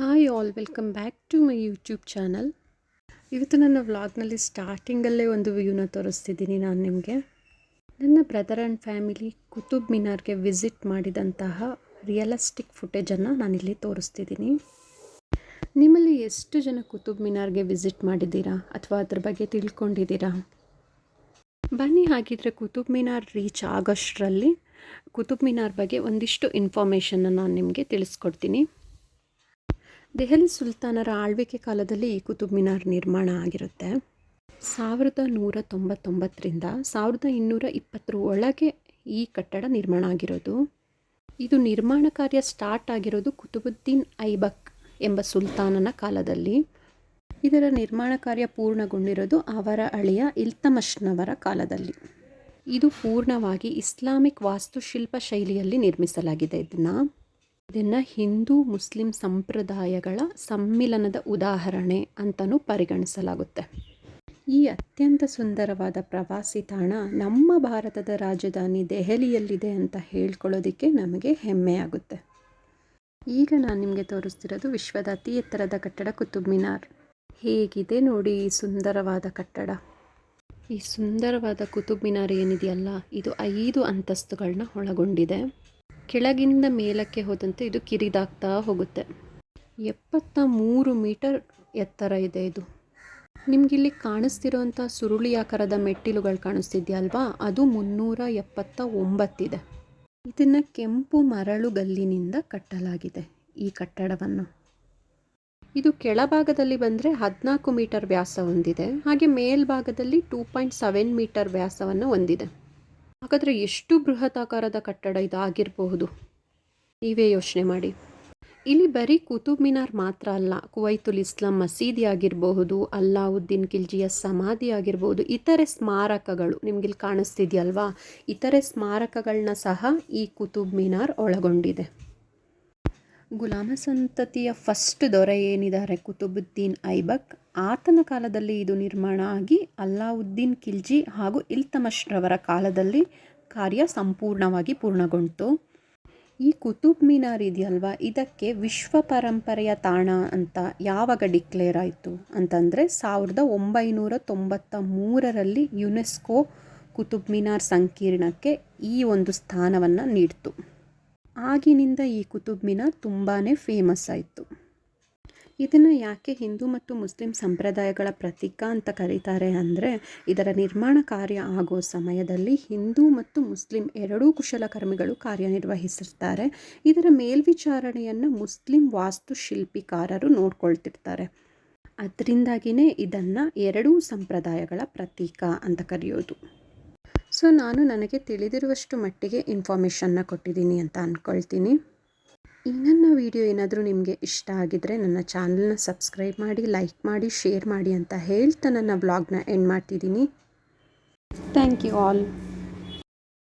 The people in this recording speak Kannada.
Hi all, welcome back to my YouTube channel. ಇವತ್ತು ನನ್ನ ವ್ಲಾಗ್ನಲ್ಲಿ ಸ್ಟಾರ್ಟಿಂಗಲ್ಲೇ ಒಂದು ವ್ಯೂನ ತೋರಿಸ್ತಿದ್ದೀನಿ ನಾನು ನಿಮಗೆ. ನನ್ನ ಬ್ರದರ್ ಆ್ಯಂಡ್ ಫ್ಯಾಮಿಲಿ ಕುತುಬ್ ಮಿನಾರ್ಗೆ ವಿಸಿಟ್ ಮಾಡಿದಂತಹ ರಿಯಲಿಸ್ಟಿಕ್ ಫುಟೇಜನ್ನು ನಾನಿಲ್ಲಿ ತೋರಿಸ್ತಿದ್ದೀನಿ. ನಿಮ್ಮಲ್ಲಿ ಎಷ್ಟು ಜನ ಕುತುಬ್ ಮಿನಾರ್ಗೆ ವಿಸಿಟ್ ಮಾಡಿದ್ದೀರಾ ಅಥವಾ ಅದ್ರ ಬಗ್ಗೆ ತಿಳ್ಕೊಂಡಿದ್ದೀರಾ? ಬನ್ನಿ ಹಾಗಿದ್ರೆ ಕುತುಬ್ ಮಿನಾರ್ ರೀಚ್ ಆಗೋಷ್ಟರಲ್ಲಿ ಕುತುಬ್ ಮಿನಾರ್ ಬಗ್ಗೆ ಒಂದಿಷ್ಟು ಇನ್ಫಾರ್ಮೇಷನ್ನ ನಾನು ನಿಮಗೆ ತಿಳಿಸ್ಕೊಡ್ತೀನಿ. ದೆಹಲಿ ಸುಲ್ತಾನರ ಆಳ್ವಿಕೆ ಕಾಲದಲ್ಲಿ ಈ ಕುತುಬ್ ಮಿನಾರ್ ನಿರ್ಮಾಣ ಆಗಿರುತ್ತೆ. 1199ರಿಂದ 1220 ಒಳಗೆ ಈ ಕಟ್ಟಡ ನಿರ್ಮಾಣ ಆಗಿರೋದು. ಇದು ನಿರ್ಮಾಣ ಕಾರ್ಯ ಸ್ಟಾರ್ಟ್ ಆಗಿರೋದು ಕುತುಬುದ್ದೀನ್ ಐಬಕ್ ಎಂಬ ಸುಲ್ತಾನನ ಕಾಲದಲ್ಲಿ. ಇದರ ನಿರ್ಮಾಣ ಕಾರ್ಯ ಪೂರ್ಣಗೊಂಡಿರೋದು ಅವರ ಅಳಿಯ ಇಲ್ತಮಷ್ನವರ ಕಾಲದಲ್ಲಿ. ಇದು ಪೂರ್ಣವಾಗಿ ಇಸ್ಲಾಮಿಕ್ ವಾಸ್ತುಶಿಲ್ಪ ಶೈಲಿಯಲ್ಲಿ ನಿರ್ಮಿಸಲಾಗಿದೆ. ಇದನ್ನು ಹಿಂದೂ ಮುಸ್ಲಿಂ ಸಂಪ್ರದಾಯಗಳ ಸಮ್ಮಿಲನದ ಉದಾಹರಣೆ ಅಂತಲೂ ಪರಿಗಣಿಸಲಾಗುತ್ತೆ. ಈ ಅತ್ಯಂತ ಸುಂದರವಾದ ಪ್ರವಾಸಿ ತಾಣ ನಮ್ಮ ಭಾರತದ ರಾಜಧಾನಿ ದೆಹಲಿಯಲ್ಲಿದೆ ಅಂತ ಹೇಳ್ಕೊಳ್ಳೋದಕ್ಕೆ ನಮಗೆ ಹೆಮ್ಮೆಯಾಗುತ್ತೆ. ಈಗ ನಾನು ನಿಮಗೆ ತೋರಿಸ್ತಿರೋದು ವಿಶ್ವದ ಅತಿ ಎತ್ತರದ ಕಟ್ಟಡ ಕುತುಬ್ ಮಿನಾರ್. ಹೇಗಿದೆ ನೋಡಿ ಈ ಸುಂದರವಾದ ಕಟ್ಟಡ. ಈ ಸುಂದರವಾದ ಕುತುಬ್ ಮಿನಾರ್ ಏನಿದೆಯಲ್ಲ, ಇದು 5 ಅಂತಸ್ತುಗಳನ್ನ ಒಳಗೊಂಡಿದೆ. ಕೆಳಗಿಂದ ಮೇಲಕ್ಕೆ ಹೋದಂತೆ ಇದು ಕಿರಿದಾಗ್ತಾ ಹೋಗುತ್ತೆ. 73 ಮೀಟರ್ ಎತ್ತರ ಇದೆ ಇದು. ನಿಮಗಿಲ್ಲಿ ಕಾಣಿಸ್ತಿರೋಂಥ ಸುರುಳಿಯಾಕಾರದ ಮೆಟ್ಟಿಲುಗಳು ಕಾಣಿಸ್ತಿದೆಯಲ್ವಾ, ಅದು 379 ಇದೆ. ಇದನ್ನು ಕೆಂಪು ಮರಳುಗಲ್ಲಿನಿಂದ ಕಟ್ಟಲಾಗಿದೆ ಈ ಕಟ್ಟಡವನ್ನು. ಇದು ಕೆಳಭಾಗದಲ್ಲಿ ಬಂದರೆ 14 ಮೀಟರ್ ವ್ಯಾಸ ಹೊಂದಿದೆ. ಹಾಗೆ ಮೇಲ್ಭಾಗದಲ್ಲಿ 2.7 ಮೀಟರ್ ವ್ಯಾಸವನ್ನು ಹೊಂದಿದೆ. ಹಾಗಾದರೆ ಎಷ್ಟು ಬೃಹತಾಕಾರದ ಕಟ್ಟಡ ಇದಾಗಿರಬಹುದು ನೀವೇ ಯೋಚನೆ ಮಾಡಿ. ಇಲ್ಲಿ ಬರೀ ಕುತುಬ್ ಮಿನಾರ್ ಮಾತ್ರ ಅಲ್ಲ, ಕುವೈತುಲ್ ಇಸ್ಲಾಂ ಮಸೀದಿ ಆಗಿರಬಹುದು, ಅಲ್ಲಾವುದ್ದೀನ್ ಖಿಲ್ಜಿಯ ಸಮಾಧಿ ಆಗಿರಬಹುದು, ಇತರೆ ಸ್ಮಾರಕಗಳು ನಿಮಗಿಲ್ಲಿ ಕಾಣಿಸ್ತಿದೆಯಲ್ವಾ, ಇತರೆ ಸ್ಮಾರಕಗಳನ್ನ ಸಹ ಈ ಕುತುಬ್ ಮಿನಾರ್ ಒಳಗೊಂಡಿದೆ. ಗುಲಾಮ ಸಂತತಿಯ ಫಸ್ಟ್ ದೊರೆ ಏನಿದ್ದಾರೆ ಕುತುಬುದ್ದೀನ್ ಐಬಕ್, ಆತನ ಕಾಲದಲ್ಲಿ ಇದು ನಿರ್ಮಾಣ ಆಗಿ ಅಲ್ಲಾವುದ್ದೀನ್ ಖಿಲ್ಜಿ ಹಾಗೂ ಇಲ್ತಮಷ್ರವರ ಕಾಲದಲ್ಲಿ ಕಾರ್ಯ ಸಂಪೂರ್ಣವಾಗಿ ಪೂರ್ಣಗೊಂಡಿತು. ಈ ಕುತುಬ್ ಮಿನಾರ್ ಇದೆಯಲ್ವಾ, ಇದಕ್ಕೆ ವಿಶ್ವ ಪರಂಪರೆಯ ತಾಣ ಅಂತ ಯಾವಾಗ ಡಿಕ್ಲೇರ್ ಆಯಿತು ಅಂತಂದರೆ 1993ರಲ್ಲಿ ಯುನೆಸ್ಕೋ ಕುತುಬ್ ಮಿನಾರ್ ಸಂಕೀರ್ಣಕ್ಕೆ ಈ ಒಂದು ಸ್ಥಾನವನ್ನು ನೀಡಿತು. ಆಗಿನಿಂದ ಈ ಕುತುಬ್ ಮಿನಾರ್ ತುಂಬಾ ಫೇಮಸ್ ಆಯಿತು. ಇದನ್ನು ಯಾಕೆ ಹಿಂದೂ ಮತ್ತು ಮುಸ್ಲಿಂ ಸಂಪ್ರದಾಯಗಳ ಪ್ರತೀಕ ಅಂತ ಕರೀತಾರೆ ಅಂದರೆ, ಇದರ ನಿರ್ಮಾಣ ಕಾರ್ಯ ಆಗೋ ಸಮಯದಲ್ಲಿ ಹಿಂದೂ ಮತ್ತು ಮುಸ್ಲಿಂ ಎರಡೂ ಕುಶಲಕರ್ಮಿಗಳು ಕಾರ್ಯನಿರ್ವಹಿಸಿರ್ತಾರೆ. ಇದರ ಮೇಲ್ವಿಚಾರಣೆಯನ್ನು ಮುಸ್ಲಿಂ ವಾಸ್ತುಶಿಲ್ಪಿಕಾರರು ನೋಡ್ಕೊಳ್ತಿರ್ತಾರೆ. ಅದರಿಂದಾಗಿಯೇ ಇದನ್ನು ಎರಡೂ ಸಂಪ್ರದಾಯಗಳ ಪ್ರತೀಕ ಅಂತ ಕರೆಯೋದು. ಸೊ ನಾನು ನನಗೆ ತಿಳಿದಿರುವಷ್ಟು ಮಟ್ಟಿಗೆ ಇನ್ಫಾರ್ಮೇಷನ್ನ ಕೊಟ್ಟಿದ್ದೀನಿ ಅಂತ ಅಂದ್ಕೊಳ್ತೀನಿ. ಈ ನನ್ನ ವಿಡಿಯೋ ಏನಾದರೂ ನಿಮಗೆ ಇಷ್ಟ ಆಗಿದ್ದರೆ ನನ್ನ ಚಾನಲ್ನ ಸಬ್ಸ್ಕ್ರೈಬ್ ಮಾಡಿ, ಲೈಕ್ ಮಾಡಿ, ಶೇರ್ ಮಾಡಿ ಅಂತ ಹೇಳ್ತಾ ನನ್ನ ವ್ಲಾಗ್ನ ಎಂಡ್ ಮಾಡ್ತಿದ್ದೀನಿ. Thank you all.